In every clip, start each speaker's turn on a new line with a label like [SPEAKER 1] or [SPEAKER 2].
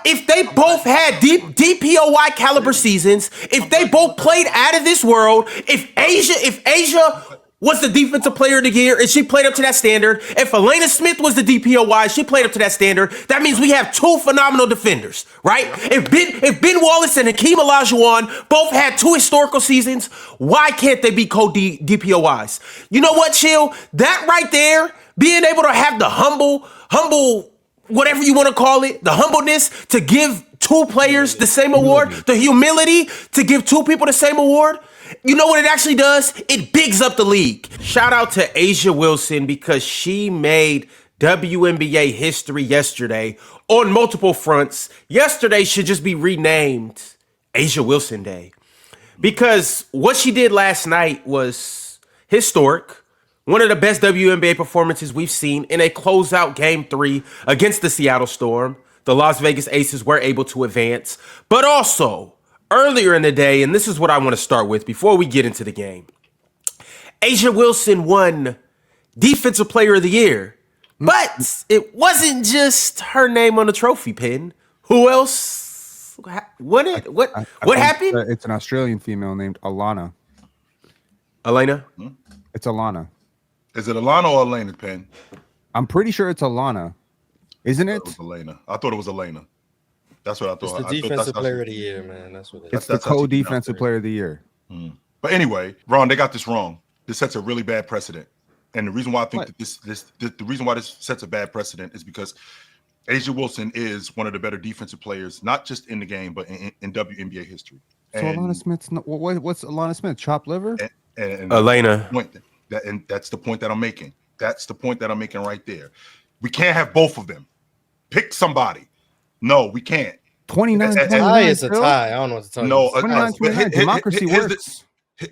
[SPEAKER 1] if they both had DPOY caliber seasons, if they both played out of this world, if Asia was the defensive player of the year and she played up to that standard, if Alanna Smith was the DPOY, she played up to that standard, that means we have two phenomenal defenders, right? If Ben Wallace and Hakeem Olajuwon both had two historical seasons, why can't they be co-DPOYs? You know what, Chill? That right there, being able to have the humble, whatever you want to call it, the humbleness to give two players the same award, the humility to give two people the same award, you know what it actually does? It bigs up the league. Shout out to A'ja Wilson because she made WNBA history yesterday on multiple fronts. Yesterday should just be renamed A'ja Wilson Day because what she did last night was historic. One of the best WNBA performances we've seen in a closeout Game 3 against the Seattle Storm. The Las Vegas Aces were able to advance, but also earlier in the day, and this is what I want to start with before we get into the game. A'ja Wilson won Defensive Player of the Year, but it wasn't just her name on the trophy pin. Who else won it? What happened?
[SPEAKER 2] It's an Australian female named Alanna.
[SPEAKER 1] Alanna?
[SPEAKER 2] It's Alanna.
[SPEAKER 3] Is it Alanna or Alanna's pen?
[SPEAKER 2] I'm pretty sure it's Alanna. Isn't it?
[SPEAKER 3] It was Alanna. I thought it was Alanna. That's what I thought.
[SPEAKER 4] It's the defensive player of the year, man. That's what it is.
[SPEAKER 2] It's the co-defensive player of the year.
[SPEAKER 3] But anyway, Ron, they got this wrong. This sets a really bad precedent. And the reason why I think that the reason why this sets a bad precedent is because A'ja Wilson is one of the better defensive players, not just in the game, but in WNBA history.
[SPEAKER 2] So Alanna Smith's what's Alanna Smith? Chopped liver?
[SPEAKER 3] And
[SPEAKER 1] Alanna.
[SPEAKER 3] And that's the point that I'm making. That's the point that I'm making right there. We can't have both of them. Pick somebody. No, we can't.
[SPEAKER 2] 29.
[SPEAKER 4] Tie is a tie. I don't know what to tell you.
[SPEAKER 3] No,
[SPEAKER 2] 29. Democracy works.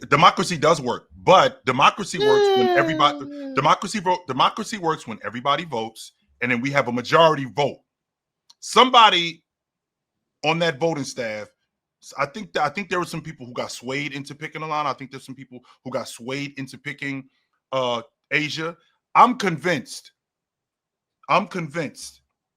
[SPEAKER 3] Democracy does work, but democracy works when everybody. Democracy works when everybody votes, and then we have a majority vote. Somebody on that voting staff. I think there were some people who got swayed into picking Alanna. I think there's some people who got swayed into picking A'ja. I'm convinced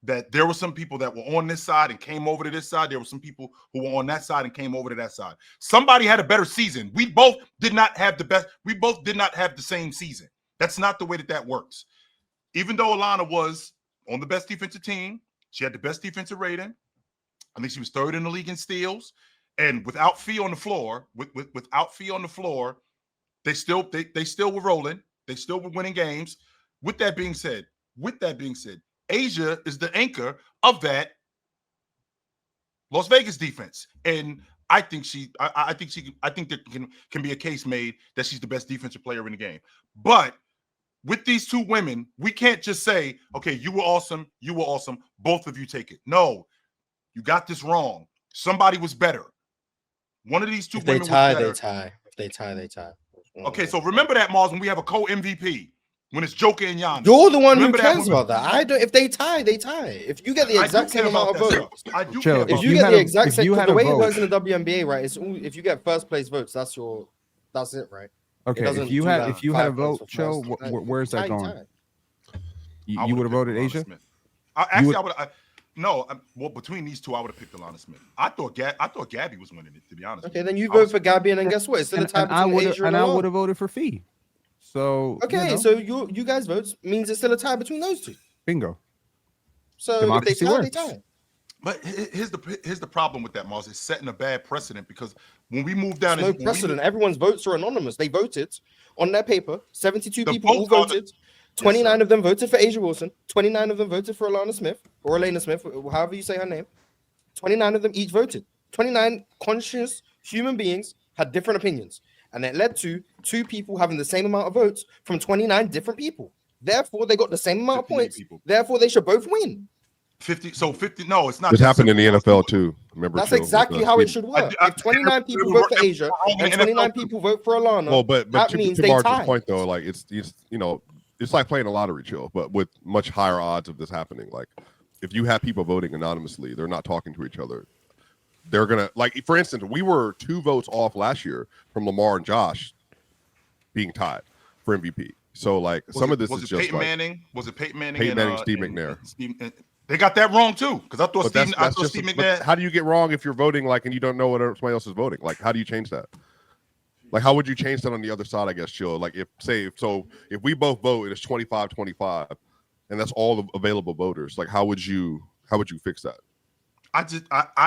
[SPEAKER 3] that there were some people that were on this side and came over to this side. There were some people who were on that side and came over to that side. Somebody had a better season. We both did not have the best. We both did not have the same season. That's not the way that works. Even though Alanna was on the best defensive team, she had the best defensive rating. I think she was third in the league in steals. And without Fee on the floor, without Fee on the floor, they still were rolling. They still were winning games. With that being said, A'ja is the anchor of that Las Vegas defense, and I think there can be a case made that she's the best defensive player in the game. But with these two women, we can't just say, okay, you were awesome, both of you take it. No, you got this wrong. Somebody was better. One of these two women was better.
[SPEAKER 4] If they tie, they tie.
[SPEAKER 3] Okay, so remember that, Mars, when we have a co-MVP. When it's Joker and Giannis.
[SPEAKER 4] You're the one who cares about that. I don't. If they tie, they tie. If you get the exact same amount of votes, if you get the exact same, the way it works in the WNBA, right? It's if you get first place votes, that's it, right?
[SPEAKER 2] Okay. If you had a vote, Joe, where's that going? You would have voted A'ja?
[SPEAKER 3] Well, between these two, I would have picked Alanna Smith. I thought Gabby was winning it, to be honest.
[SPEAKER 4] Okay, then you vote for Gabby, and then guess what? It's still a tie between A'ja and
[SPEAKER 2] I would have voted for Fee. So
[SPEAKER 4] okay, so you guys votes means it's still a tie between those two.
[SPEAKER 2] Bingo.
[SPEAKER 4] So democracy if they tie.
[SPEAKER 3] But here's the problem with that, Mars. It's setting a bad precedent because when we move down,
[SPEAKER 4] no precedent. Everyone's votes are anonymous. They voted on their paper. 72 people who voted. 29 of them voted for A'ja Wilson. 29 of them voted for Alanna Smith or Alanna Smith, however you say her name. 29 of them each voted. 29 conscious human beings had different opinions. And it led to two people having the same amount of votes from 29 different people. Therefore, they got the same amount of points. People. Therefore, they should both win.
[SPEAKER 3] 50. So 50. No, it's not.
[SPEAKER 5] This happened in the NFL too. Remember?
[SPEAKER 4] That's exactly how it should work. If 29 people vote for A'ja and 29 people vote for Alanna,
[SPEAKER 5] well, but
[SPEAKER 4] that means they tie.
[SPEAKER 5] Point though, like it's it's like playing a lottery, Chill, but with much higher odds of this happening. Like if you have people voting anonymously, they're not talking to each other. They're gonna, like, for instance, we were 2 votes off last year from Lamar and Josh being tied for MVP. So like some of this is just
[SPEAKER 3] Peyton
[SPEAKER 5] like
[SPEAKER 3] Manning. Was it Peyton Manning?
[SPEAKER 5] Peyton Manning, Steve McNair.
[SPEAKER 3] They got that wrong too, because I thought
[SPEAKER 5] But
[SPEAKER 3] Steve McNair.
[SPEAKER 5] how do you get wrong if you're voting like and you don't know what somebody else is voting? Like, how do you change that? Like, how would you change that on the other side? I guess, Chill. Like, if we both vote and it's 25-25, and that's all the available voters, like, how would you fix that?
[SPEAKER 3] I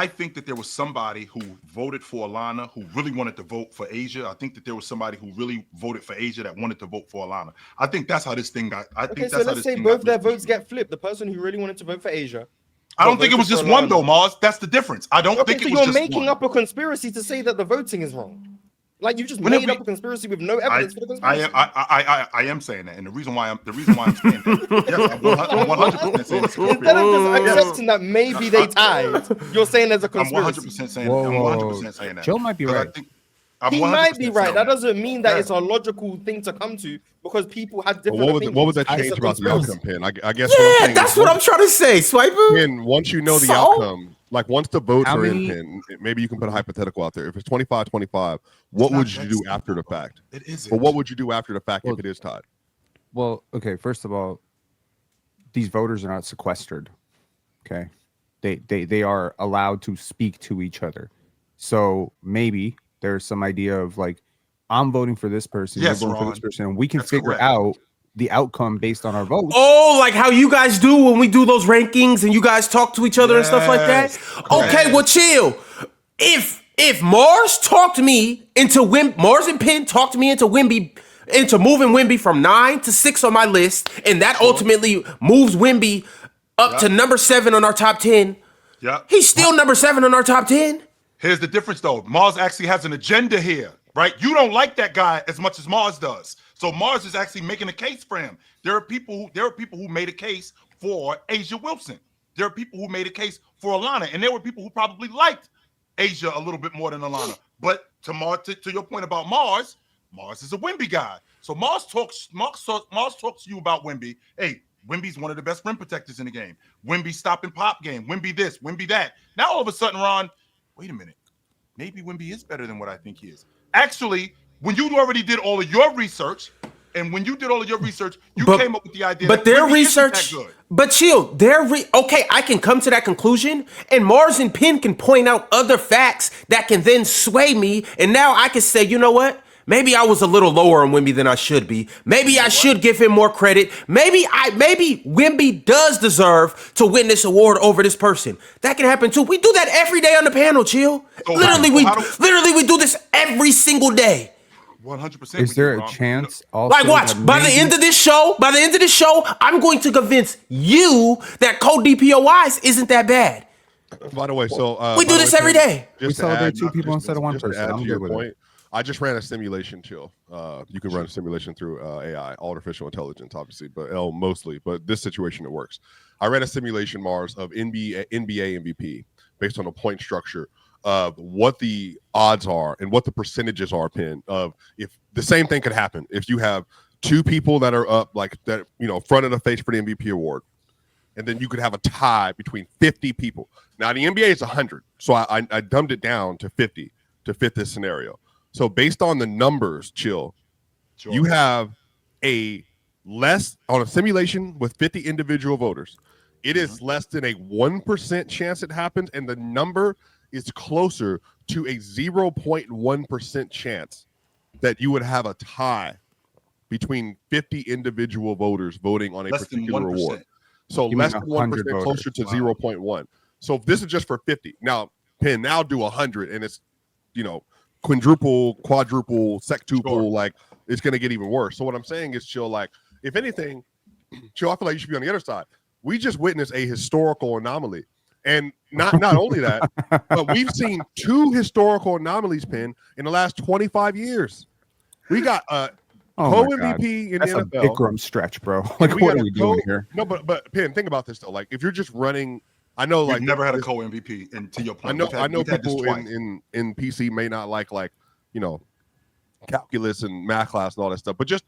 [SPEAKER 3] think that there was somebody who voted for Alanna who really wanted to vote for Asia. I think that there was somebody who really voted for Asia that wanted to vote for Alanna. I think that's how this thing got.
[SPEAKER 4] Okay, so let's say both their votes get flipped. The person who really wanted to vote for Asia.
[SPEAKER 3] I don't think it was just one though, Mars. That's the difference. I don't think it was just one.
[SPEAKER 4] You're making up a conspiracy to say that the voting is wrong. Like you just made up a conspiracy with no evidence for the conspiracy.
[SPEAKER 3] I am saying that, and the reason why I'm saying that, yes, I'm 100% saying that.
[SPEAKER 4] Instead of just accepting that maybe they tied, you're saying there's a conspiracy.
[SPEAKER 3] I'm 100% saying that. I'm 100% saying that.
[SPEAKER 2] Joe might be right.
[SPEAKER 4] He might be right. That doesn't mean that it's a logical thing to come to because people had different opinions.
[SPEAKER 5] What would that change about the outcome, Pin? I guess.
[SPEAKER 1] Yeah, that's what I'm trying to say, Swiper.
[SPEAKER 5] Pin, once you know the outcome, like once the votes are in, Pin, maybe you can put a hypothetical out there. If it's 25-25, what would you do after the fact?
[SPEAKER 3] It isn't.
[SPEAKER 5] But what would you do after the fact if it is tied?
[SPEAKER 2] Well, okay. First of all, these voters are not sequestered. Okay, they are allowed to speak to each other. So maybe there's some idea of like, I'm voting for this person,
[SPEAKER 3] yes,
[SPEAKER 2] you're voting for this person, and we can figure
[SPEAKER 3] correct.
[SPEAKER 2] out the outcome based on our votes.
[SPEAKER 1] Oh, like how you guys do when we do those rankings and you guys talk to each other and stuff like that?
[SPEAKER 3] Correct.
[SPEAKER 1] Okay, well, chill. If Mars talked me into Mars and Penn talked me into moving Wemby from 9 to 6 on my list, and that ultimately moves Wemby up to number 7 on our top 10.
[SPEAKER 3] Yeah,
[SPEAKER 1] he's still number 7 on our top 10.
[SPEAKER 3] Here's the difference, though. Mars actually has an agenda here, right? You don't like that guy as much as Mars does, so Mars is actually making a case for him. There are people who made a case for Asia Wilson. There are people who made a case for Alanna, and there were people who probably liked Asia a little bit more than Alanna. But to your point about Mars is a Wemby guy. So Mars talks to you about Wemby. Hey, Wemby's one of the best rim protectors in the game. Wemby stop and pop game. Wemby this, Wemby that. Now all of a sudden, Ron, wait a minute. Maybe Wemby is better than what I think he is. Actually, when you already did all of your research, you came up with the idea.
[SPEAKER 1] But
[SPEAKER 3] that
[SPEAKER 1] their
[SPEAKER 3] Wemby
[SPEAKER 1] research,
[SPEAKER 3] isn't that good.
[SPEAKER 1] but chill, okay, I can come to that conclusion, and Mars and Penn can point out other facts that can then sway me, and now I can say, you know what? Maybe I was a little lower on Wemby than I should be. Maybe I should give him more credit. Maybe Wemby does deserve to win this award over this person. That can happen too. We do that every day on the panel, chill.
[SPEAKER 3] So
[SPEAKER 1] literally, we do this every single day.
[SPEAKER 3] 100%.
[SPEAKER 2] Is there a chance? Also
[SPEAKER 1] like, watch, by the end of this show, I'm going to convince you that Co-DPOYs isn't that bad.
[SPEAKER 5] By the way, so
[SPEAKER 1] we do this every day.
[SPEAKER 2] We celebrate 2 people instead of 1 person. I'm good with it.
[SPEAKER 5] I just ran a simulation, Chill. You can run a simulation through AI, artificial intelligence, obviously, but mostly. But this situation, it works. I ran a simulation, Mars, of NBA MVP based on a point structure of what the odds are and what the percentages are, Pin, of if the same thing could happen. If you have 2 people that are up, like that, front of the face for the MVP award, and then you could have a tie between 50 people. Now, the NBA is 100, so I dumbed it down to 50 to fit this scenario. So based on the numbers, Chill, sure, you have on a simulation with 50 individual voters, it is less than a 1% chance it happens, and the number is closer to a 0.1% chance that you would have a tie between 50 individual voters voting on a particular award. So less than 1%, closer to 0.1. So if this is just for 50. Now, Pin, now do 100, and it's, quadruple, sextuple, sure, like it's going to get even worse. So what I'm saying is, Chill, like, if anything, Chill, I feel like you should be on the other side. We just witnessed a historical anomaly. And not only that, but we've seen 2 historical anomalies, Pin, in the last 25 years. We got co-MVP in
[SPEAKER 2] That's
[SPEAKER 5] the
[SPEAKER 2] NFL. That's a Bikram stretch, bro. Like, what are we doing here?
[SPEAKER 5] No, but Pin, think about this, though. Like, if you're just running, I know,
[SPEAKER 3] We've
[SPEAKER 5] like,
[SPEAKER 3] never had a co-MVP, and to your point,
[SPEAKER 5] I know people in PC may not like calculus and math class and all that stuff, but just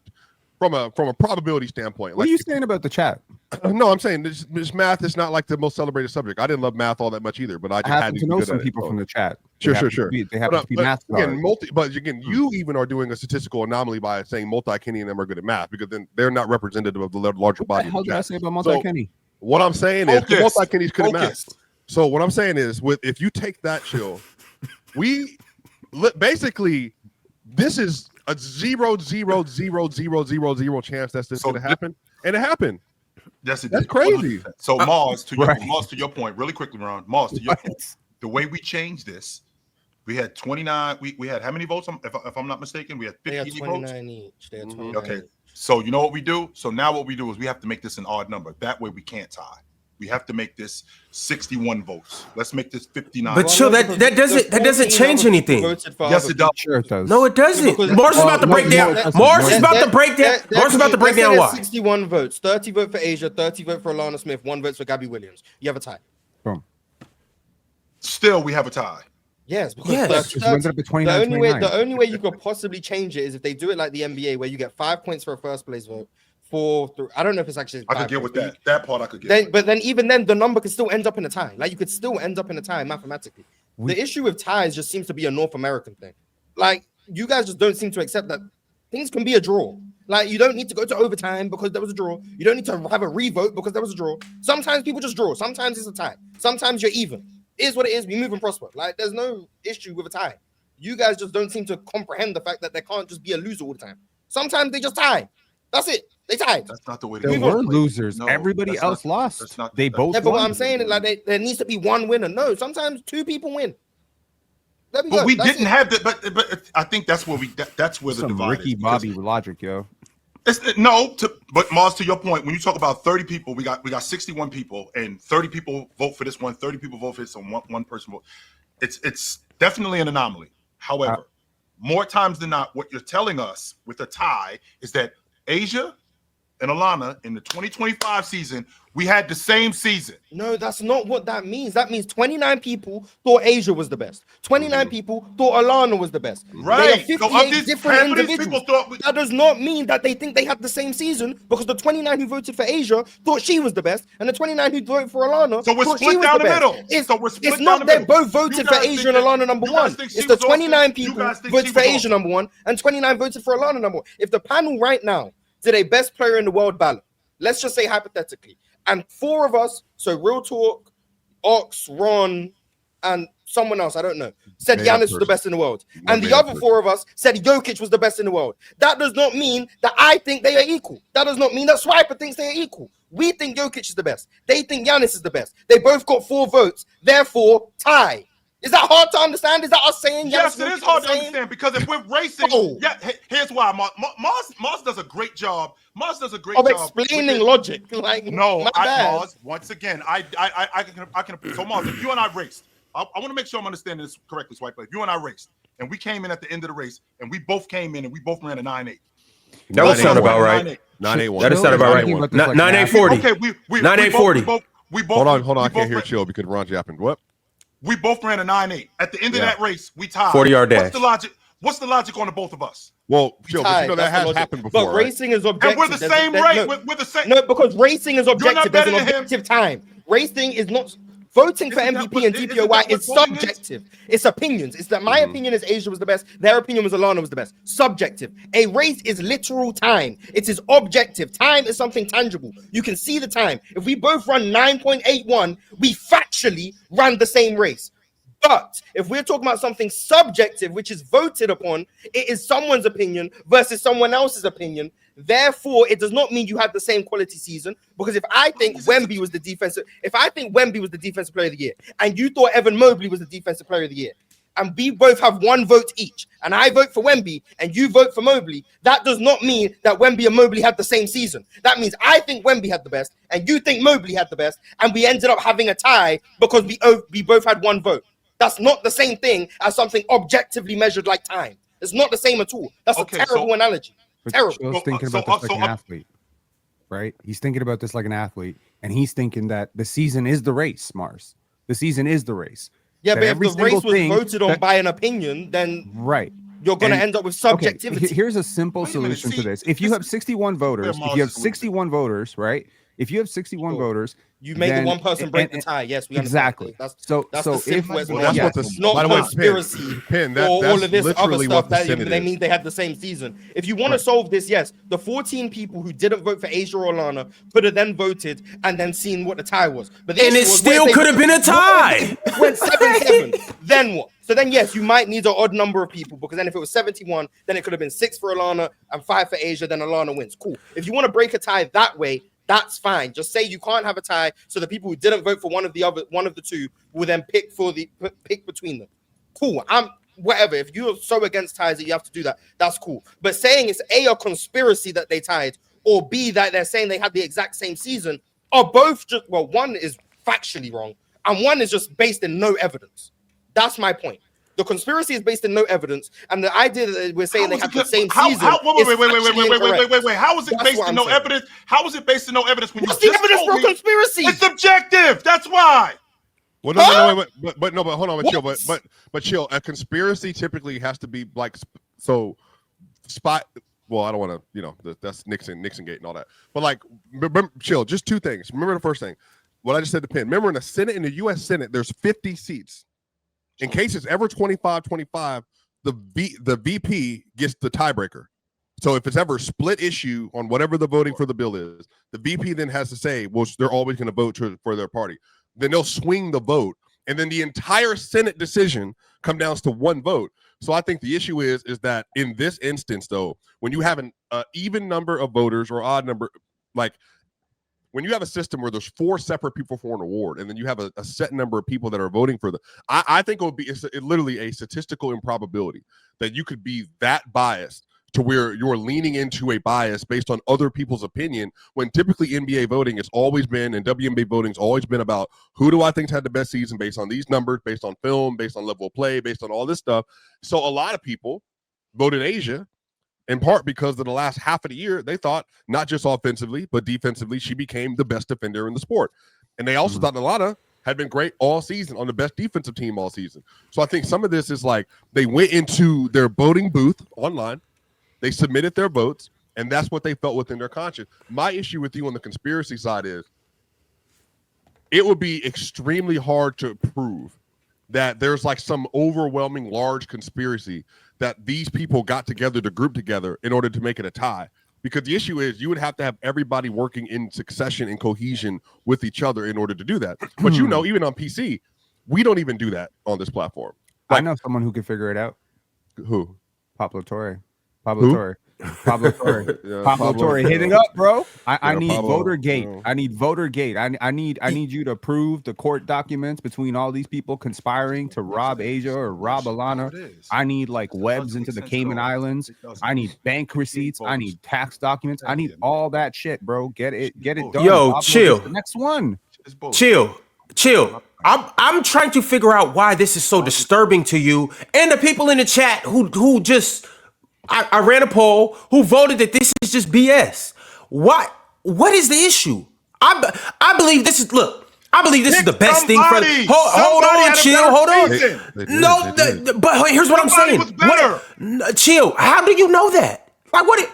[SPEAKER 5] from a probability standpoint.
[SPEAKER 2] What are you saying about the chat?
[SPEAKER 5] No, I'm saying this math is not like the most celebrated subject. I didn't love math all that much either, but I just
[SPEAKER 2] happen to know some people from the chat.
[SPEAKER 5] Sure.
[SPEAKER 2] They happen to be math scholars.
[SPEAKER 5] But again, you even are doing a statistical anomaly by saying multi-Kenny and them are good at math, because then they're not representative of the larger body.
[SPEAKER 2] What the hell did I say about multi-Kenny?
[SPEAKER 5] what I'm saying is,
[SPEAKER 3] Focus.
[SPEAKER 5] both like Kenny's couldn't math.
[SPEAKER 3] Focus.
[SPEAKER 5] So what I'm saying is, if you take that chill, basically this is a 0.0000000 chance that's this going to happen, and it happened.
[SPEAKER 3] Yes, it
[SPEAKER 5] That's
[SPEAKER 3] did.
[SPEAKER 5] crazy.
[SPEAKER 3] So Mars, to
[SPEAKER 2] Right.
[SPEAKER 3] your point, really quickly, Ron. Mars, to your point, the way we changed this, we had 29. We had how many votes? If I'm not mistaken, we had
[SPEAKER 4] They had
[SPEAKER 3] 50
[SPEAKER 4] 29
[SPEAKER 3] votes.
[SPEAKER 4] each. They had 29
[SPEAKER 3] Okay.
[SPEAKER 4] each.
[SPEAKER 3] So you know what we do? So now what we do is we have to make this an odd number. That way we can't tie. We have to make this 61 votes. Let's make this 59.
[SPEAKER 1] But chill, that doesn't change anything.
[SPEAKER 3] Yes, it does.
[SPEAKER 2] Sure, it does.
[SPEAKER 1] No, it doesn't.
[SPEAKER 4] Because-
[SPEAKER 1] Mars is about to
[SPEAKER 2] no,
[SPEAKER 1] break
[SPEAKER 2] no,
[SPEAKER 1] down.
[SPEAKER 2] it doesn't.
[SPEAKER 1] Mars is
[SPEAKER 2] No,
[SPEAKER 1] about to break down. Mars is about to break down why.
[SPEAKER 4] 61 votes. 30 vote for Asia, 30 vote for Alanna Smith, 1 vote for Gabby Williams. You have a tie.
[SPEAKER 2] Boom.
[SPEAKER 3] Still, we have a tie.
[SPEAKER 4] Yes, because
[SPEAKER 1] Yes.
[SPEAKER 4] the-
[SPEAKER 2] Just ended up at 29,
[SPEAKER 4] the only way
[SPEAKER 2] 29.
[SPEAKER 4] the only way you could possibly change it is if they do it like the NBA, where you get 5 points for a first place vote, 4 through. I don't know if it's actually.
[SPEAKER 3] I
[SPEAKER 4] 5
[SPEAKER 3] could get with
[SPEAKER 4] points,
[SPEAKER 3] that. That part I could get.
[SPEAKER 4] Then,
[SPEAKER 3] with.
[SPEAKER 4] but then even then, the number could still end up in a tie. Like you could still end up in a tie mathematically. The issue with ties just seems to be a North American thing. Like you guys just don't seem to accept that things can be a draw. Like you don't need to go to overtime because there was a draw. You don't need to have a revote because there was a draw. Sometimes people just draw. Sometimes it's a tie. Sometimes you're even. It is what it is. We move and prosper. Like there's no issue with a tie. You guys just don't seem to comprehend the fact that there can't just be a loser all the time. Sometimes they just tie. That's it. They tied.
[SPEAKER 3] That's not the way.
[SPEAKER 2] There were losers.
[SPEAKER 3] No,
[SPEAKER 2] Everybody
[SPEAKER 3] that's
[SPEAKER 2] else
[SPEAKER 3] not-
[SPEAKER 2] lost.
[SPEAKER 3] that's not-
[SPEAKER 2] They
[SPEAKER 3] that's-
[SPEAKER 2] both
[SPEAKER 4] Yeah, but what
[SPEAKER 2] won.
[SPEAKER 4] I'm saying is like there needs to be one winner. No, sometimes 2 people win. Let me
[SPEAKER 3] But
[SPEAKER 4] go.
[SPEAKER 3] we
[SPEAKER 4] That's
[SPEAKER 3] didn't
[SPEAKER 4] it.
[SPEAKER 3] have the. But I think that's where that's where the
[SPEAKER 2] Some
[SPEAKER 3] divide
[SPEAKER 2] Ricky
[SPEAKER 3] is. because
[SPEAKER 2] Bobby logic, yo.
[SPEAKER 3] But Mars, to your point, when you talk about 30 people, we got 61 people, and 30 people vote for this one, 30 people vote for this, and one person vote. It's definitely an anomaly. However, more times than not, what you're telling us with a tie is that Asia and Alanna in the 2025 season, we had the same season.
[SPEAKER 4] No, that's not what that means. That means 29 people thought Asia was the best. 29 people thought Alanna was the best. They are
[SPEAKER 3] Right. So
[SPEAKER 4] 58
[SPEAKER 3] of these,
[SPEAKER 4] different
[SPEAKER 3] half of these
[SPEAKER 4] individuals.
[SPEAKER 3] people thought
[SPEAKER 4] That does not mean that they think they had the same season because the 29 who voted for Asia thought she was the best, and the 29 who voted for Alana
[SPEAKER 3] So we're
[SPEAKER 4] thought she
[SPEAKER 3] split
[SPEAKER 4] was
[SPEAKER 3] down
[SPEAKER 4] the
[SPEAKER 3] the
[SPEAKER 4] best.
[SPEAKER 3] middle.
[SPEAKER 4] It's,
[SPEAKER 3] So we're split
[SPEAKER 4] it's
[SPEAKER 3] down
[SPEAKER 4] not
[SPEAKER 3] the
[SPEAKER 4] they
[SPEAKER 3] middle.
[SPEAKER 4] both voted
[SPEAKER 3] You
[SPEAKER 4] for
[SPEAKER 3] guys
[SPEAKER 4] Asia
[SPEAKER 3] think
[SPEAKER 4] and
[SPEAKER 3] that-
[SPEAKER 4] Alana number
[SPEAKER 3] you
[SPEAKER 4] one.
[SPEAKER 3] guys think she
[SPEAKER 4] It's the
[SPEAKER 3] was awesome.
[SPEAKER 4] 29
[SPEAKER 3] You
[SPEAKER 4] people
[SPEAKER 3] guys think
[SPEAKER 4] voted
[SPEAKER 3] she
[SPEAKER 4] for
[SPEAKER 3] was
[SPEAKER 4] Asia
[SPEAKER 3] awesome.
[SPEAKER 4] number one and 29 voted for Alana number one. If the panel right now did a best player in the world ballot, let's just say hypothetically, and 4 of us, so Real Talk, Ox, Ron, and someone else, I don't know, said
[SPEAKER 5] Yeah,
[SPEAKER 4] Giannis was the best in the world. And the
[SPEAKER 5] bad
[SPEAKER 4] other
[SPEAKER 5] person.
[SPEAKER 4] 4 of us said Jokic was the best in the world. That does not mean that I think they are equal. That does not mean that Swiper thinks they are equal. We think Jokic is the best. They think Giannis is the best. They both got 4 votes. Therefore, tie. Is that hard to understand? Is that us saying
[SPEAKER 3] Yes,
[SPEAKER 4] Giannis
[SPEAKER 3] it
[SPEAKER 4] Jokic
[SPEAKER 3] is hard to
[SPEAKER 4] the same?
[SPEAKER 3] understand because if we're racing,
[SPEAKER 4] Oh.
[SPEAKER 3] yeah, here's why. Mars does a great job. Mars does a great
[SPEAKER 4] Of
[SPEAKER 3] job
[SPEAKER 4] explaining
[SPEAKER 3] with it.
[SPEAKER 4] logic. Like,
[SPEAKER 3] No,
[SPEAKER 4] my bad.
[SPEAKER 3] Mars. Once again, I can. So Mars, if you and I raced, I want to make sure I'm understanding this correctly, Swipe. If you and I raced, and we came in at the end of the race, and we both came in, and we both ran a 9.8.
[SPEAKER 1] That would sound about right.
[SPEAKER 5] 981.
[SPEAKER 1] That would sound about right. 9.840.
[SPEAKER 3] Okay, we
[SPEAKER 1] 9.840.
[SPEAKER 3] We both.
[SPEAKER 5] Hold on.
[SPEAKER 3] we
[SPEAKER 5] I can't
[SPEAKER 3] both
[SPEAKER 5] hear
[SPEAKER 3] ran-
[SPEAKER 5] chill because Ron's yapping. What?
[SPEAKER 3] We both ran a 9.8. At the end of
[SPEAKER 5] Yeah.
[SPEAKER 3] that race, we tied.
[SPEAKER 1] 40-yard dash.
[SPEAKER 3] What's the logic on the both of us?
[SPEAKER 5] Well, chill, but you know
[SPEAKER 4] Tied,
[SPEAKER 5] that
[SPEAKER 4] that's the
[SPEAKER 5] has
[SPEAKER 4] logic.
[SPEAKER 5] happened before,
[SPEAKER 4] But
[SPEAKER 5] right?
[SPEAKER 4] racing is objective.
[SPEAKER 3] And we're the
[SPEAKER 4] There's-
[SPEAKER 3] same
[SPEAKER 4] there's
[SPEAKER 3] rate.
[SPEAKER 4] no-
[SPEAKER 3] We're the same.
[SPEAKER 4] No, because racing is
[SPEAKER 3] not
[SPEAKER 4] objective. There's
[SPEAKER 3] better
[SPEAKER 4] an
[SPEAKER 3] than him.
[SPEAKER 4] objective time. Racing is not voting for
[SPEAKER 3] Isn't that
[SPEAKER 4] MVP
[SPEAKER 3] what-
[SPEAKER 4] and
[SPEAKER 3] isn't
[SPEAKER 4] DPOY
[SPEAKER 3] that what
[SPEAKER 4] is
[SPEAKER 3] voting is?
[SPEAKER 4] subjective. It's opinions. It's that my opinion is Asia was the best. Their opinion was Alana was the best. Subjective. A race is literal time. It is objective. Time is something tangible. You can see the time. If we both run 9.81, we factually ran the same race. But if we're talking about something subjective, which is voted upon, it is someone's opinion versus someone else's opinion. Therefore, it does not mean you have the same quality season. Because if I think Wemby was the defensive player of the year, and you thought Evan Mobley was the defensive player of the year, and we both have 1 vote each, and I vote for Wemby and you vote for Mobley, that does not mean that Wemby and Mobley had the same season. That means I think Wemby had the best, and you think Mobley had the best, and we ended up having a tie because we both had 1 vote. That's not the same thing as something objectively measured like time. It's not the same at all. That's
[SPEAKER 3] Okay,
[SPEAKER 4] a terrible analogy.
[SPEAKER 2] But
[SPEAKER 4] Terrible.
[SPEAKER 2] Chill's thinking about this like an athlete, right? He's thinking about this like an athlete, and he's thinking that the season is the race, Mars. The season is the race.
[SPEAKER 4] Yeah,
[SPEAKER 2] That
[SPEAKER 4] but if
[SPEAKER 2] every
[SPEAKER 4] the race
[SPEAKER 2] single
[SPEAKER 4] was
[SPEAKER 2] thing
[SPEAKER 4] voted on
[SPEAKER 2] that-
[SPEAKER 4] by an opinion, then
[SPEAKER 2] Right.
[SPEAKER 4] you're going to
[SPEAKER 2] And-
[SPEAKER 4] end up with
[SPEAKER 2] Okay,
[SPEAKER 4] subjectivity.
[SPEAKER 2] here's a simple
[SPEAKER 3] Wait a minute,
[SPEAKER 2] solution
[SPEAKER 3] see,
[SPEAKER 2] to this. If you have
[SPEAKER 3] this-
[SPEAKER 2] 61 voters,
[SPEAKER 3] where
[SPEAKER 2] if
[SPEAKER 3] Mars
[SPEAKER 2] you have
[SPEAKER 3] is losing.
[SPEAKER 2] 61 voters, right? If you have 61
[SPEAKER 4] Sure.
[SPEAKER 2] voters,
[SPEAKER 4] You made the
[SPEAKER 2] then-
[SPEAKER 4] one person break the
[SPEAKER 2] and-
[SPEAKER 4] tie. Yes, we
[SPEAKER 2] exactly.
[SPEAKER 4] understand.
[SPEAKER 2] So
[SPEAKER 4] That's
[SPEAKER 2] so
[SPEAKER 4] the
[SPEAKER 2] if
[SPEAKER 4] simplest
[SPEAKER 5] Well,
[SPEAKER 4] way.
[SPEAKER 5] that's
[SPEAKER 2] yeah,
[SPEAKER 5] what the
[SPEAKER 4] It's not
[SPEAKER 5] by the way,
[SPEAKER 4] conspiracy
[SPEAKER 5] Pin,
[SPEAKER 4] or all
[SPEAKER 5] that's
[SPEAKER 4] of this other
[SPEAKER 5] literally
[SPEAKER 4] stuff
[SPEAKER 5] what the
[SPEAKER 4] that
[SPEAKER 5] Senate
[SPEAKER 4] they
[SPEAKER 5] is.
[SPEAKER 4] mean they had the same season. If you want
[SPEAKER 5] Right.
[SPEAKER 4] to solve this, yes, the 14 people who didn't vote for Asia or Alanna could have then voted and then seen what the tie was. But the
[SPEAKER 1] And
[SPEAKER 4] issue
[SPEAKER 1] it
[SPEAKER 4] was,
[SPEAKER 1] still
[SPEAKER 4] what if they
[SPEAKER 1] could have been a
[SPEAKER 4] voted- what if
[SPEAKER 1] tie.
[SPEAKER 4] it went 7-7. Then what? So then yes, you might need an odd number of people, because then if it was 71, then it could have been 6 for Alanna and 5 for Asia. Then Alanna wins. Cool. If you want to break a tie that way, that's fine. Just say you can't have a tie, so the people who didn't vote for one of the two will then pick between them. Cool. I'm whatever. If you're so against ties that you have to do that, that's cool. But saying it's a conspiracy that they tied, or B that they're saying they had the exact same season, are both just, well, one is factually wrong and one is just based in no evidence. That's my point. The conspiracy is based in no evidence, and the idea that we're saying they have the same season.
[SPEAKER 3] Wait. How is it
[SPEAKER 4] That's
[SPEAKER 3] based
[SPEAKER 4] what
[SPEAKER 3] in
[SPEAKER 4] I'm
[SPEAKER 3] no
[SPEAKER 4] saying.
[SPEAKER 3] evidence? How is it based in no evidence when
[SPEAKER 4] What's
[SPEAKER 3] you
[SPEAKER 4] the
[SPEAKER 3] just
[SPEAKER 4] evidence
[SPEAKER 3] told
[SPEAKER 4] for a
[SPEAKER 3] me
[SPEAKER 4] conspiracy?
[SPEAKER 3] it's subjective? That's why.
[SPEAKER 5] Well, no, but hold on, but chill,
[SPEAKER 4] What?
[SPEAKER 5] but chill. A conspiracy typically has to be like so spot. Well, I don't want to, that's Nixon Gate and all that. But like, remember, chill. Just two things. Remember the first thing. What I just said to Penn. Remember in the Senate, in the U.S. Senate, there's 50 seats. In case it's ever 25-25, the VP gets the tiebreaker. So if it's ever split issue on whatever the voting for the bill is, the VP then has to say, well, they're always going to vote for their party. Then they'll swing the vote, and then the entire Senate decision comes down to one vote. So I think the issue is that in this instance, though, when you have an even number of voters or odd number, like when you have a system where there's 4 separate people for an award, and then you have a set number of people that are voting for I think it would be literally a statistical improbability that you could be that biased to where you're leaning into a bias based on other people's opinion, when typically NBA voting has always been, and WNBA voting has always been about who do I think had the best season based on these numbers, based on film, based on level of play, based on all this stuff. So a lot of people voted Asia, in part because of the last half of the year, they thought not just offensively, but defensively, she became the best defender in the sport. And they also thought Alanna had been great all season, on the best defensive team all season. So I think some of this is like they went into their voting booth online, they submitted their votes, and that's what they felt within their conscience. My issue with you on the conspiracy side is it would be extremely hard to prove that there's like some overwhelming large conspiracy that these people got together to group together in order to make it a tie. Because the issue is you would have to have everybody working in succession and cohesion with each other in order to do that. But even on PC, we don't even do that on this platform.
[SPEAKER 2] I know someone who can figure it out.
[SPEAKER 5] Who?
[SPEAKER 2] Pablo Torre.
[SPEAKER 5] Who?
[SPEAKER 2] Pablo Torre. Pablo Torre, hit it up, bro. I need
[SPEAKER 5] Pablo,
[SPEAKER 2] voter gate. I need voter gate. I need you to prove the court documents between all these people conspiring to rob Asia or rob Alanna. I need like webs into the Cayman Islands. I need bank receipts. I need tax documents. I need all that shit, bro. Get it done.
[SPEAKER 1] Yo,
[SPEAKER 2] Pablo
[SPEAKER 1] chill.
[SPEAKER 2] gets the next one.
[SPEAKER 1] Chill. I'm trying to figure out why this is so disturbing to you and the people in the chat who just I ran a poll who voted that this is just BS. What is the issue? I believe this is I believe this is the best thing for hold on, chill, hold on. But here's what I'm saying.
[SPEAKER 3] Was better.
[SPEAKER 1] Chill. How do you know that? Like what?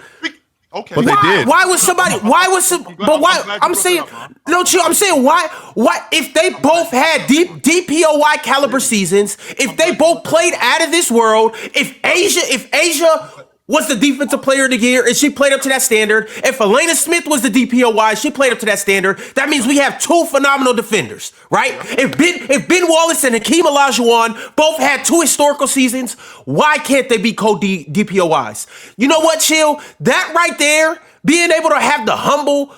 [SPEAKER 3] Okay.
[SPEAKER 5] But they did.
[SPEAKER 1] Why was somebody? Why was some? But why? I'm saying no, chill. I'm saying why? Why? If they both had DPOY caliber seasons, if they both played out of this world, if Asia was the defensive player of the year and she played up to that standard, if Alanna Smith was the DPOY, she played up to that standard. That means we have 2 phenomenal defenders, right? If Ben Wallace and Hakeem Olajuwon both had 2 historical seasons, why can't they be co-DPOYs? You know what, chill? That right there, being able to have the humble,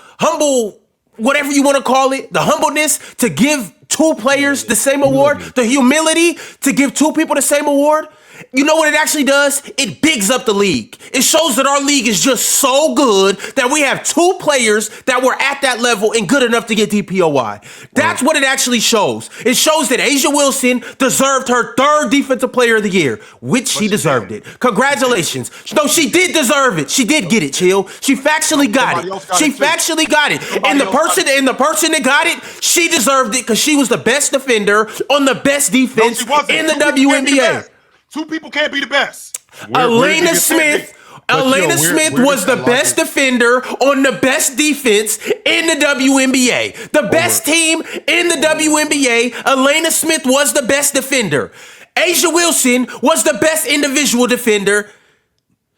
[SPEAKER 1] whatever you want to call it, the humbleness to give 2 players the same award, the humility to give 2 people the same award. You know what it actually does? It bigs up the league. It shows that our league is just so good that we have 2 players that were at that level and good enough to get DPOY. That's what it actually shows. It shows that Asia Wilson deserved her 3rd defensive player of the year, which she deserved it. Congratulations. No, she did deserve it. She did get it, chill. She factually got it. She factually got it. And the person that got it, she deserved it because she was the best defender on the best defense in the WNBA.
[SPEAKER 3] 2 people can't be the best.
[SPEAKER 1] Alanna Smith Alanna Smith was the best defender on the best defense in the WNBA. The best team in the WNBA, Alanna Smith was the best defender. Asia Wilson was the best individual defender.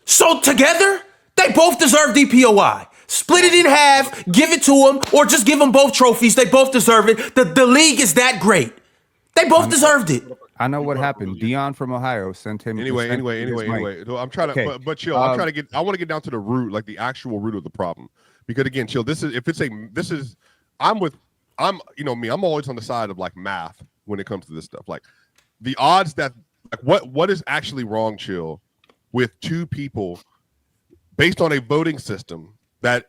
[SPEAKER 1] So together, they both deserve DPOY. Split it in half, give it to them, or just give them both trophies. They both deserve it. The league is that great. They both deserved it.
[SPEAKER 2] I know what happened. Dion from Ohio sent him.
[SPEAKER 5] Anyway. So I'm trying to, but chill. I'm trying to get. I want to get down to the root, like the actual root of the problem. Because again, chill. I'm me. I'm always on the side of like math when it comes to this stuff. Like the odds that, like, what is actually wrong, chill, with two people based on a voting system that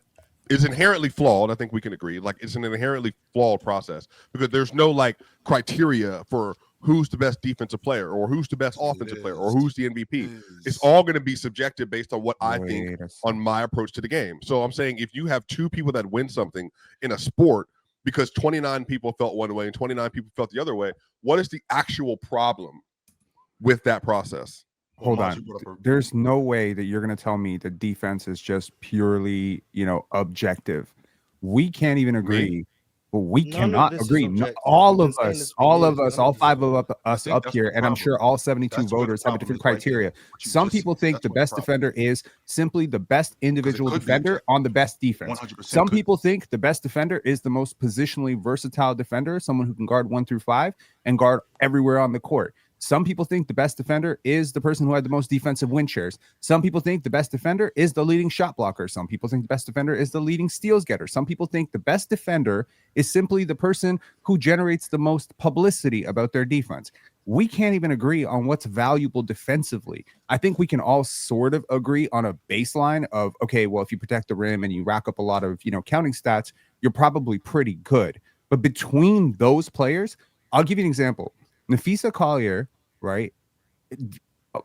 [SPEAKER 5] is inherently flawed. I think we can agree. Like it's an inherently flawed process because there's no like criteria for who's the best defensive player or who's the best offensive player or who's the MVP. It's all going to be subjective based on what I think on my approach to the game. So I'm saying if you have two people that win something in a sport because 29 people felt one way and 29 people felt the other way, what is the actual problem with that process?
[SPEAKER 2] Hold on. There's no way that you're going to tell me the defense is just purely, objective. We can't even agree. But we cannot agree. All of us, all five of us up here, and I'm sure all 72 voters have a different criteria. Some people think the best defender is simply the best individual defender on the best defense. Some people think the best defender is the most positionally versatile defender, someone who can guard 1 through 5 and guard everywhere on the court. Some people think the best defender is the person who had the most defensive win shares. Some people think the best defender is the leading shot blocker. Some people think the best defender is the leading steals getter. Some people think the best defender is simply the person who generates the most publicity about their defense. We can't even agree on what's valuable defensively. I think we can all sort of agree on a baseline of, okay, well, if you protect the rim and you rack up a lot of, counting stats, you're probably pretty good. But between those players, I'll give you an example. Nafisa Collier, right?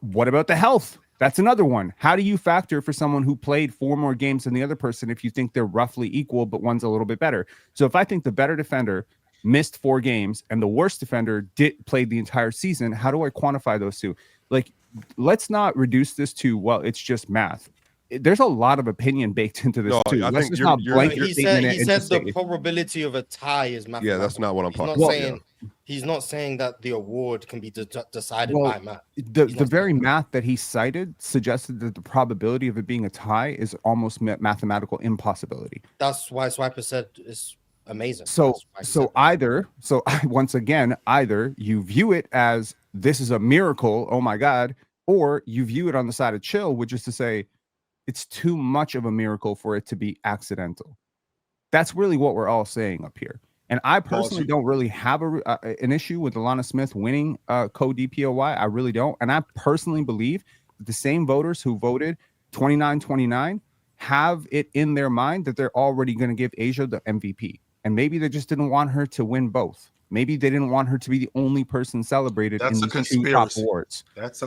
[SPEAKER 2] What about the health? That's another one. How do you factor for someone who played 4 more games than the other person if you think they're roughly equal, but one's a little bit better? So if I think the better defender missed 4 games and the worst defender played the entire season, how do I quantify those two? Like, let's not reduce this to, well, it's just math. There's a lot of opinion baked into this too. Let's just not blanket statement it.
[SPEAKER 4] He said the probability of a tie is mathematical.
[SPEAKER 5] Yeah, that's not what I'm talking about.
[SPEAKER 4] He's not saying that the award can be decided by math.
[SPEAKER 2] The very math that he cited suggested that the probability of it being a tie is almost mathematical impossibility.
[SPEAKER 4] That's why Swiper said it's amazing.
[SPEAKER 2] Once again, either you view it as this is a miracle, oh my God, or you view it on the side of chill, which is to say, it's too much of a miracle for it to be accidental. That's really what we're all saying up here. And I personally don't really have an issue with Alanna Smith winning Co-DPOY. I really don't. And I personally believe that the same voters who voted 29-29 have it in their mind that they're already going to give Asia the MVP. And maybe they just didn't want her to win both. Maybe they didn't want her to be the only person celebrated in these 2 top awards. That's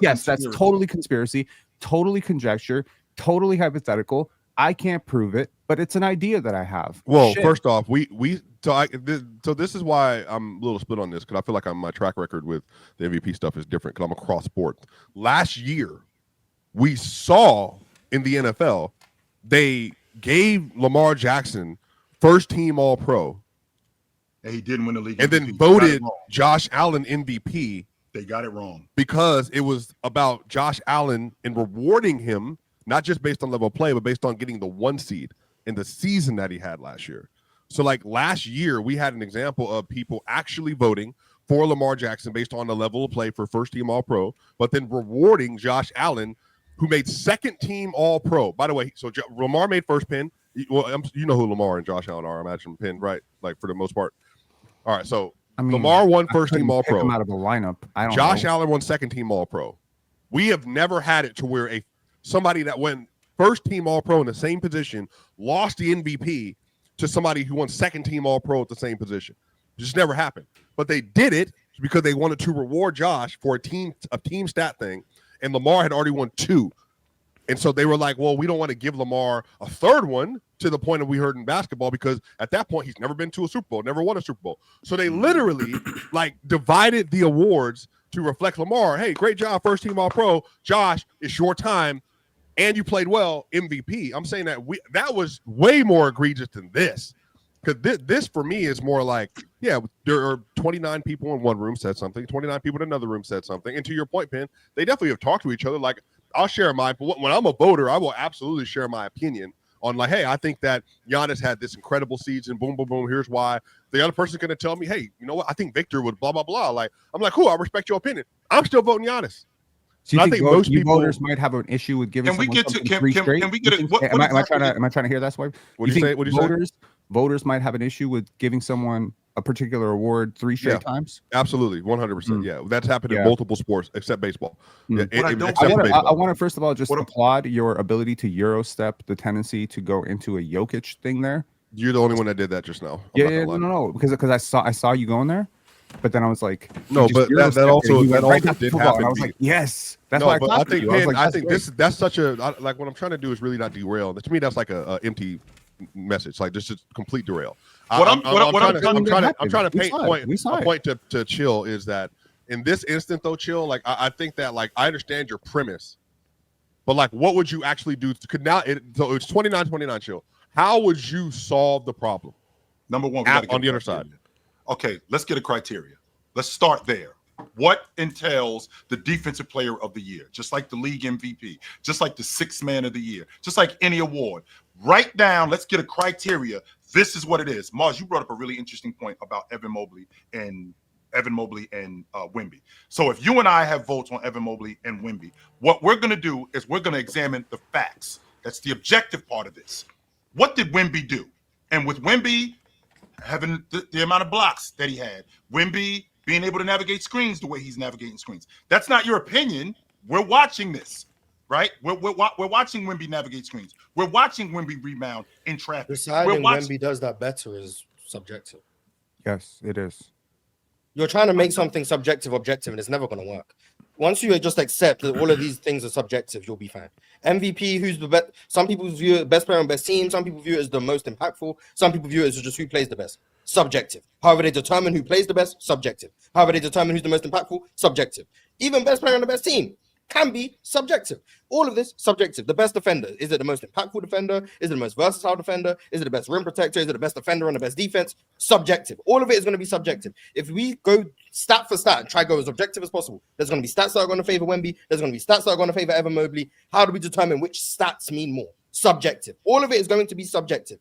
[SPEAKER 2] totally conspiracy, totally conjecture, totally hypothetical. I can't prove it, but it's an idea that I have.
[SPEAKER 5] Well, first off, so this is why I'm a little split on this, because I feel like my track record with the MVP stuff is different because I'm across sports. Last year, we saw in the NFL, they gave Lamar Jackson first team All-Pro.
[SPEAKER 3] And he didn't win the league.
[SPEAKER 5] And then voted Josh Allen MVP.
[SPEAKER 3] They got it wrong.
[SPEAKER 5] Because it was about Josh Allen and rewarding him, not just based on level of play, but based on getting the 1 seed in the season that he had last year. So like last year, we had an example of people actually voting for Lamar Jackson based on the level of play for first team All-Pro, but then rewarding Josh Allen, who made second team All-Pro. By the way, so Lamar made first pin. Well, you know who Lamar and Josh Allen are. I imagine pinned, right? Like for the most part. All right, so Lamar won first team All-Pro.
[SPEAKER 2] Him out of the lineup.
[SPEAKER 5] Josh Allen won second team All-Pro. We have never had it to where somebody that went first team All-Pro in the same position lost the MVP to somebody who won second team All-Pro at the same position. It just never happened. But they did it because they wanted to reward Josh for a team stat thing, and Lamar had already won 2. And so they were like, well, we don't want to give Lamar a third one, to the point that we heard in basketball, because at that point he's never been to a Super Bowl, never won a Super Bowl. So they literally like divided the awards to reflect Lamar. Hey, great job, first team All-Pro. Josh, it's your time. and you played well, MVP. I'm saying that was way more egregious than this. Because this for me is more like, yeah, there are 29 people in one room said something, 29 people in another room said something. And to your point, Penn, they definitely have talked to each other. Like, I'll share when I'm a voter, I will absolutely share my opinion on like, hey, I think that Giannis had this incredible season. Boom, boom, boom. Here's why. The other person's going to tell me, hey, you know what? I think Victor would blah, blah, blah. Like, I'm like, cool, I respect your opinion. I'm still voting Giannis.
[SPEAKER 2] So you
[SPEAKER 5] I
[SPEAKER 2] think,
[SPEAKER 5] think most people
[SPEAKER 2] voters might have an issue with giving?
[SPEAKER 3] Can we get to? Can we get it?
[SPEAKER 2] Am I trying to hear that, Swipe?
[SPEAKER 5] What do you say? What do you say?
[SPEAKER 2] Voters might have an issue with giving someone a particular award 3 straight times.
[SPEAKER 5] Absolutely, 100%. Yeah, that's happened in multiple sports except baseball.
[SPEAKER 2] I want to first of all just applaud your ability to Eurostep the tendency to go into a Jokic thing there.
[SPEAKER 5] You're the only one that did that just now.
[SPEAKER 2] No, because I saw you going there. But then I was like,
[SPEAKER 5] no, but that also did happen.
[SPEAKER 2] I was like, yes, that's
[SPEAKER 5] no,
[SPEAKER 2] why
[SPEAKER 5] but
[SPEAKER 2] I
[SPEAKER 5] think I think that's such a like what I'm trying to do is really not derail. To me, that's like a empty message. Like this is complete derail. I'm trying to paint a point to Chill is that in this instant though, Chill, like I think that like I understand your premise, but like what would you actually do? So it's 29-29, Chill. How would you solve the problem?
[SPEAKER 3] Number one,
[SPEAKER 5] on the other side.
[SPEAKER 3] Okay, let's get a criteria. Let's start there. What entails the defensive player of the year? Just like the league MVP, just like the sixth man of the year, just like any award. Write down, let's get a criteria. This is what it is. Mars, you brought up a really interesting point about Evan Mobley and Wemby. So if you and I have votes on Evan Mobley and Wemby, what we're going to do is we're going to examine the facts. That's the objective part of this. What did Wemby do? And with Wemby having the amount of blocks that he had, Wemby being able to navigate screens the way he's navigating screens. That's not your opinion. We're watching this, right? We're watching Wemby navigate screens. We're watching Wemby rebound in traffic.
[SPEAKER 4] Deciding Wemby does that better is subjective.
[SPEAKER 2] Yes, it is.
[SPEAKER 4] You're trying to make something subjective objective, and it's never going to work. Once you just accept that all of these things are subjective, you'll be fine. MVP, who's the best? Some people view it best player on best team. Some people view it as the most impactful. Some people view it as just who plays the best. Subjective. However they determine who plays the best, subjective. However they determine who's the most impactful, subjective. Even best player on the best team can be subjective. All of this, subjective. The best defender. Is it the most impactful defender? Is it the most versatile defender? Is it the best rim protector? Is it the best defender on the best defense? Subjective. All of it is going to be subjective. If we go stat for stat and try to go as objective as possible, there's going to be stats that are going to favor Wemby. There's going to be stats that are going to favor Evan Mobley. How do we determine which stats mean more? Subjective. All of it is going to be subjective.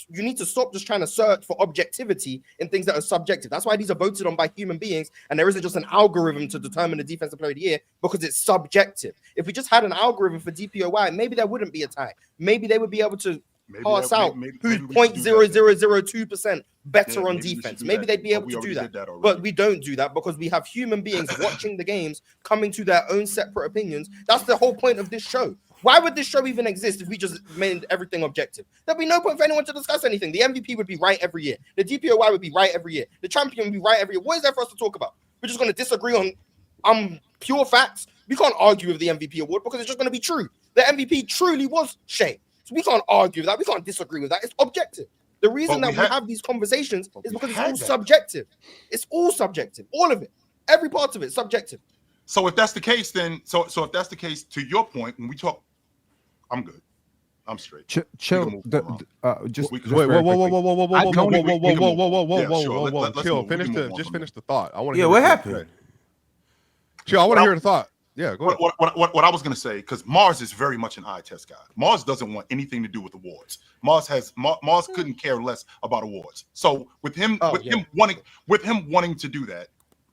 [SPEAKER 4] You need to stop just trying to search for objectivity in things that are subjective. That's why these are voted on by human beings, and there isn't just an algorithm to determine the defensive player of the year because it's subjective. If we just had an algorithm for DPOY, maybe there wouldn't be a tie. Maybe they would be able to pass out who's 0.0002% better on defense. Maybe they'd be able to do that. But we don't do that because we have human beings watching the games, coming to their own separate opinions. That's the whole point of this show. Why would this show even exist if we just made everything objective? There'd be no point for anyone to discuss anything. The MVP would be right every year. The DPOY would be right every year. The champion would be right every year. What is there for us to talk about? We're just going to disagree on pure facts. We can't argue with the MVP award because it's just going to be true. The MVP truly was Shea. So we can't argue with that. We can't disagree with that. It's objective. The reason that we have these conversations is because it's all subjective. It's all subjective. All of it. Every part of it, subjective.
[SPEAKER 3] So if that's the case, then so if that's the case, to your point, when we talk, I'm good. I'm straight.
[SPEAKER 2] Chill. Just
[SPEAKER 5] wait. Whoa. Chill. Finish the thought. I want to.
[SPEAKER 1] Yeah. What happened?
[SPEAKER 5] Chill. I want to hear the thought. Yeah. Go ahead.
[SPEAKER 3] What I was going to say, because Mars is very much an eye test guy. Mars doesn't want anything to do with awards. Mars couldn't care less about awards. So with him wanting to do that,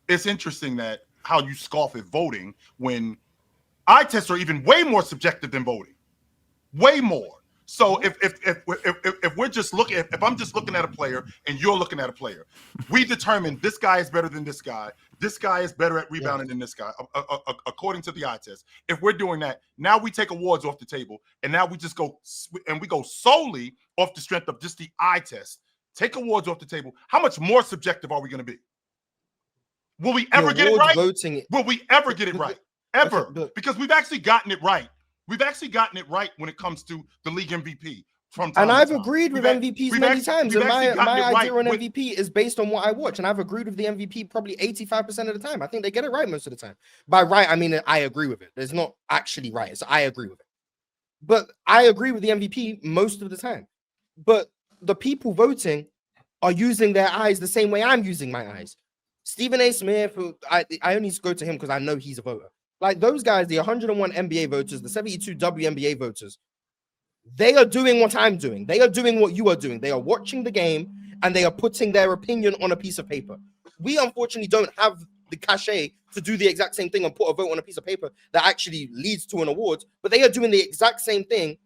[SPEAKER 3] it's interesting that how you scoff at voting when eye tests are even way more subjective than voting. Way more. So if we're just looking, if I'm just looking at a player and you're looking at a player, we determine this guy is better than this guy. This guy is better at rebounding than this guy, according to the eye test. If we're doing that, now we take awards off the table, and now we just go and we go solely off the strength of just the eye test. Take awards off the table. How much more subjective are we going to be? Will we ever get it right? Will we ever get it right? Ever? Because we've actually gotten it right. We've actually gotten it right when it comes to the league MVP.
[SPEAKER 4] I've agreed with MVPs many times. And my idea on MVP is based on what I watch. And I've agreed with the MVP probably 85% of the time. I think they get it right most of the time. By right, I mean I agree with it. It's not actually right. It's I agree with it. But I agree with the MVP most of the time. But the people voting are using their eyes the same way I'm using my eyes. Stephen A. Smith, who I only go to him because I know he's a voter. Like those guys, the 101 NBA voters, the 72 WNBA voters, they are doing what I'm doing. They are doing what you are doing. They are watching the game and they are putting their opinion on a piece of paper. We unfortunately don't have the cachet to do the exact same thing and put a vote on a piece of paper that actually leads to an award, but they are doing the exact same thing.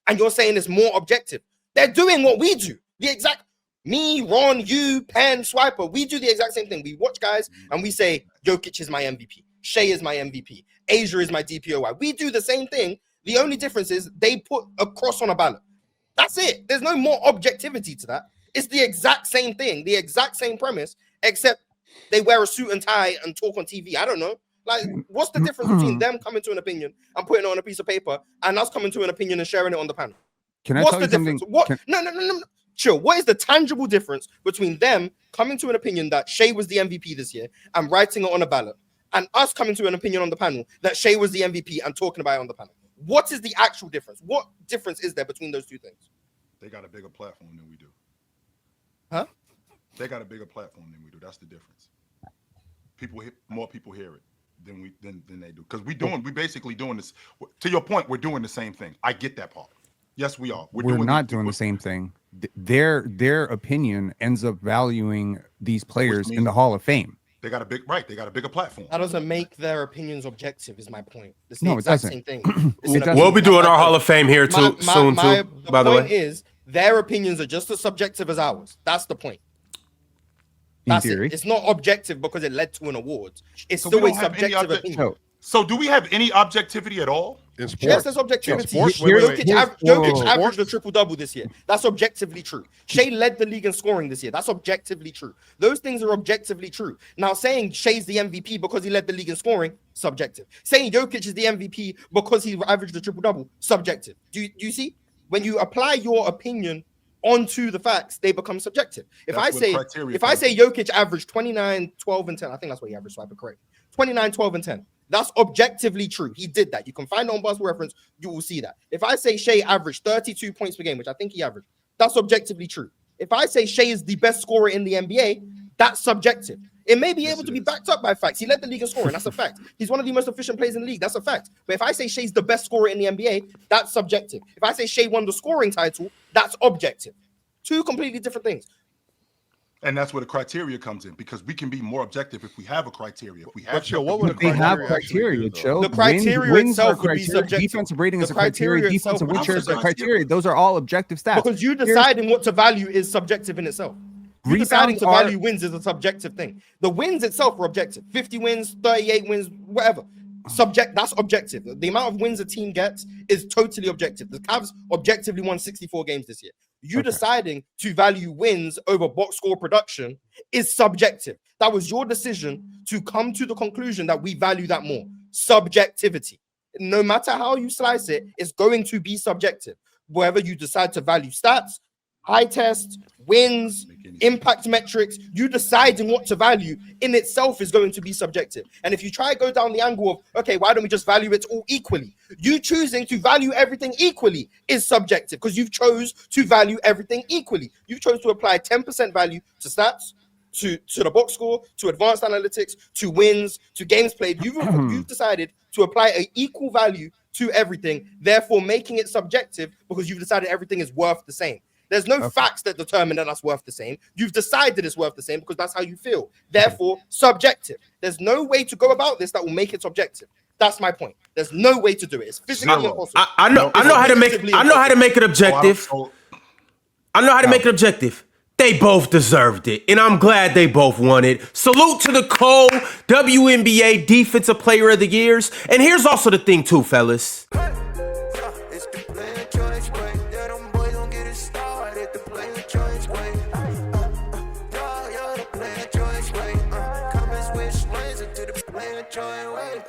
[SPEAKER 4] And you're saying it's more objective. They're doing what we do. The exact, me, Ron, you, Penn, Swiper, we do the exact same thing. We watch guys and we say, Jokic is my MVP. Shea is my MVP. Asia is my DPOY. We do the same thing. The only difference is they put a cross on a ballot. That's it. There's no more objectivity to that. It's the exact same thing, the exact same premise, except they wear a suit and tie and talk on TV. I don't know. Like, what's the difference between them coming to an opinion and putting it on a piece of paper and us coming to an opinion and sharing it on the panel?
[SPEAKER 2] Can I
[SPEAKER 4] What's
[SPEAKER 2] tell
[SPEAKER 4] the
[SPEAKER 2] you something?
[SPEAKER 4] difference? What? No. Chill. What is the tangible difference between them coming to an opinion that Shea was the MVP this year and writing it on a ballot, and us coming to an opinion on the panel that Shea was the MVP and talking about it on the panel? What is the actual difference? What difference is there between those two things?
[SPEAKER 3] They got a bigger platform than we do.
[SPEAKER 4] Huh?
[SPEAKER 3] They got a bigger platform than we do. That's the difference. More people hear it than they do. Because we basically doing this. To your point, we're doing the same thing. I get that part. Yes, we are.
[SPEAKER 2] We're not doing the same thing. Their opinion ends up valuing these players in the Hall of Fame.
[SPEAKER 3] They got a bigger platform.
[SPEAKER 4] That doesn't make their opinions objective, is my point. It's the
[SPEAKER 2] No, it
[SPEAKER 4] exact
[SPEAKER 2] doesn't.
[SPEAKER 4] same thing.
[SPEAKER 1] We'll be doing our Hall of Fame here too soon too. By the
[SPEAKER 4] point
[SPEAKER 1] way,
[SPEAKER 4] is their opinions are just as subjective as ours. That's the point.
[SPEAKER 2] In theory.
[SPEAKER 4] It's not objective because it led to an award. It's
[SPEAKER 3] So
[SPEAKER 4] still
[SPEAKER 3] we
[SPEAKER 4] a
[SPEAKER 3] don't have any
[SPEAKER 4] subjective opinion.
[SPEAKER 3] So do we have any objectivity at all?
[SPEAKER 5] In sports.
[SPEAKER 4] Yes, there's objectivity.
[SPEAKER 5] In sports,
[SPEAKER 4] Jokic averaged a triple-double this year. That's objectively true. Shea led the league in scoring this year. That's objectively true. Those things are objectively true. Now, saying Shea's the MVP because he led the league in scoring, subjective. Saying Jokic is the MVP because he averaged a triple-double, subjective. Do you see? When you apply your opinion onto the facts, they become subjective. If I say Jokic averaged 29, 12, and 10, I think that's what he averaged, so I be correct. 29, 12, and 10. That's objectively true. He did that. You can find it on Basketball Reference. You will see that. If I say Shea averaged 32 points per game, which I think he averaged, that's objectively true. If I say Shea is the best scorer in the NBA, that's subjective. It may be able to be backed up by facts. He led the league in scoring. That's a fact. He's one of the most efficient players in the league. That's a fact. But if I say Shea's the best scorer in the NBA, that's subjective. If I say Shea won the scoring title, that's objective. Two completely different things.
[SPEAKER 3] And that's where the criteria comes in, because we can be more objective if we have a criteria. If we have,
[SPEAKER 5] what would
[SPEAKER 2] they have criteria, Joe.
[SPEAKER 4] The criteria
[SPEAKER 2] wins
[SPEAKER 4] itself
[SPEAKER 2] are
[SPEAKER 4] would be subjective.
[SPEAKER 2] Defensive rating is
[SPEAKER 4] The
[SPEAKER 2] a criteria.
[SPEAKER 4] criteria itself
[SPEAKER 2] Defensive
[SPEAKER 4] would
[SPEAKER 2] win
[SPEAKER 4] be
[SPEAKER 2] share is a
[SPEAKER 3] subjective.
[SPEAKER 2] criteria. Those are all objective stats.
[SPEAKER 4] Because you deciding what to value is subjective in itself. You deciding to value wins is a subjective thing. The wins itself are objective. 50 wins, 38 wins, whatever. That's objective. The amount of wins a team gets is totally objective. The Cavs objectively won 64 games this year. You deciding to value wins over box score production is subjective. That was your decision to come to the conclusion that we value that more. Subjectivity. No matter how you slice it, it's going to be subjective. Whether you decide to value stats, high test, wins, impact metrics, you deciding what to value in itself is going to be subjective. And if you try to go down the angle of, okay, why don't we just value it all equally? You choosing to value everything equally is subjective because you've chose to value everything equally. You chose to apply 10% value to stats, to the box score, to advanced analytics, to wins, to games played. You've decided to apply an equal value to everything, therefore making it subjective because you've decided everything is worth the same. There's no facts that determine that that's worth the same. You've decided it's worth the same because that's how you feel. Therefore, subjective. There's no way to go about this that will make it subjective. That's my point. There's no way to do it. It's physically impossible.
[SPEAKER 1] I know how to make it objective. I know how to make it objective. They both deserved it, and I'm glad they both won it. Salute to the WNBA Defensive Player of the Years. And here's also the thing too, fellas.
[SPEAKER 6] Join way.